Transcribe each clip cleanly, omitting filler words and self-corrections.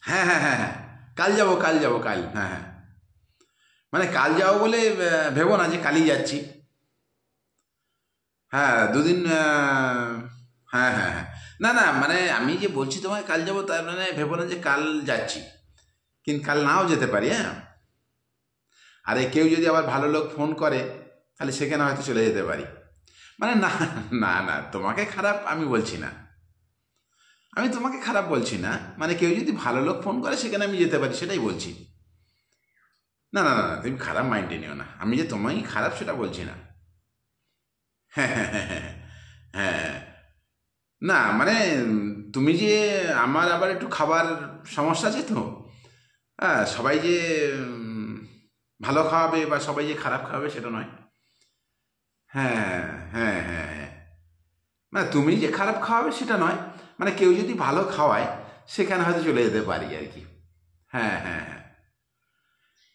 হ্যাঁ হ্যাঁ হ্যাঁ হ্যাঁ, কাল যাব কাল যাব কাল, হ্যাঁ হ্যাঁ, মানে কাল যাবো বলে ভেবো না যে কালই যাচ্ছি। হ্যাঁ দুদিন, হ্যাঁ হ্যাঁ হ্যাঁ, না না মানে আমি যে বলছি তোমায় কাল যাবো তার মানে ভেবো না যে কাল যাচ্ছি, কিন্তু কাল নাও যেতে পারি। হ্যাঁ, আরে কেউ যদি আবার ভালো লোক ফোন করে তাহলে সেখানে হয়তো চলে যেতে পারি। মানে না, না না তোমাকে খারাপ আমি বলছি না, আমি তোমাকে খারাপ বলছি না, মানে কেউ যদি ভালো লোক ফোন করে সেখানে আমি যেতে পারি সেটাই বলছি। না না না না, তুমি খারাপ মাইন্ডে নিও না, আমি যে তোমায় খারাপ সেটা বলছি না। হ্যাঁ হ্যাঁ হ্যাঁ হ্যাঁ হ্যাঁ, না মানে তুমি যে, আমার আবার একটু খাবার সমস্যা আছে তো। হ্যাঁ, সবাই যে উম, ভালো খাওয়াবে বা সবাই যে খারাপ খাওয়াবে সেটা নয়। হ্যাঁ হ্যাঁ হ্যাঁ হ্যাঁ, না তুমি যে খারাপ খাওয়াবে সেটা নয়, মানে কেউ যদি ভালো খাওয়ায় সেখানে হয়তো চলে যেতে পারি আর কি। হ্যাঁ হ্যাঁ হ্যাঁ,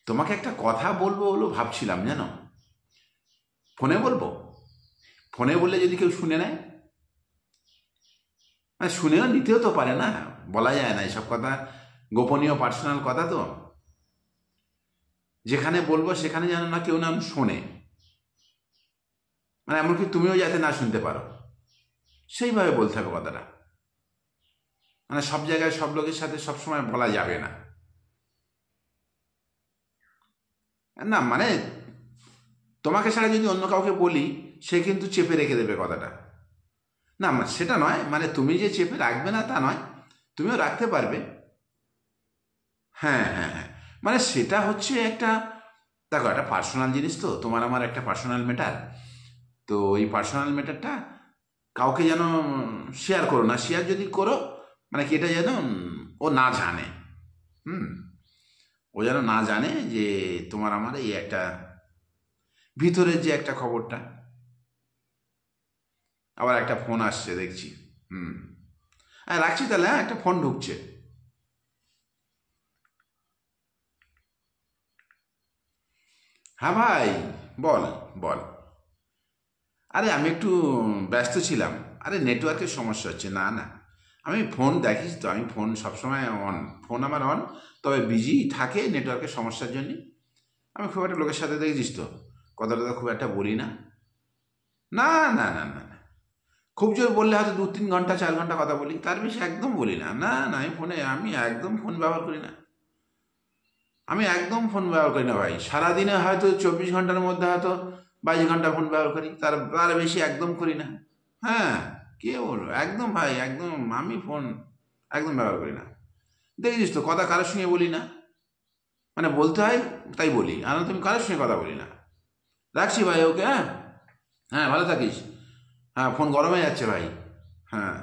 তোমাকে একটা কথা বলবো বলে ভাবছিলাম জানো। ফোনে বলবো? ফোনে বললে যদি কেউ শুনে নেয়, মানে শুনেও নিতেও তো পারে না, বলা যায় না এসব কথা, গোপনীয় পার্সোনাল কথা তো। যেখানে বলবো সেখানে যেন না কেউ না শোনে, মানে এমনকি তুমিও যাতে না শুনতে পারো, সেইভাবে বলতে হবে কথাটা। মানে সব জায়গায় সব লোকের সাথে সবসময় বলা যাবে না। না মানে তোমাকে ছাড়া যদি অন্য কাউকে বলি সে কিন্তু চেপে রেখে দেবে কথাটা। না সেটা নয়, মানে তুমি যে চেপে রাখবে না তা নয়, তুমিও রাখতে পারবে। হ্যাঁ হ্যাঁ হ্যাঁ, মানে সেটা হচ্ছে একটা, দেখো একটা পার্সোনাল জিনিস তো, তোমার আমার একটা পার্সোনাল ম্যাটার। তো এই পার্সোনাল ম্যাটারটা কাউকে যেন শেয়ার করো না, শেয়ার যদি করো মানে কি এটা যেন ও না জানে। হুম, ও যেন না জানে যে তোমার আমার এই একটা ভিতরের যে একটা খবরটা। আবার একটা ফোন আসছে দেখছি। হুম, হ্যাঁ রাখছি তাহলে, হ্যাঁ একটা ফোন ঢুকছে। হ্যাঁ ভাই, বল বল। আরে আমি একটু ব্যস্ত ছিলাম। আরে নেটওয়ার্কের সমস্যা হচ্ছে, না না আমি ফোন দেখিস তো, আমি ফোন সবসময় অন, ফোন আমার অন, তবে বিজি থাকে নেটওয়ার্কের সমস্যার জন্য। আমি খুব একটা লোকের সাথে দেখছিস তো কথা টথা খুব একটা বলি না। না না না না না, খুব জোর বললে হয়তো 2-3 ঘন্টা 4 ঘন্টা কথা বলি, তার বেশি একদম বলি না। না না আমি ফোনে, আমি একদম ফোন ব্যবহার করি না, আমি একদম ফোন ব্যবহার করি না ভাই। সারাদিনে হয়তো 24 ঘন্টার মধ্যে হয়তো 22 ঘন্টা ফোন ব্যবহার করি, তার তার বেশি একদম করি না। হ্যাঁ, কে বলবো, একদম ভাই একদম আমি ফোন একদম ব্যবহার করি না। দেখেছিস তো কথা কারোর সঙ্গে বলি না, মানে বলতে হয় তাই বলি, আর তুমি কারোর সঙ্গে কথা বলি না। রাখছি ভাই, ওকে, হ্যাঁ হ্যাঁ ভালো থাকিস। হ্যাঁ ফোন গরম হয়ে যাচ্ছে ভাই। হ্যাঁ।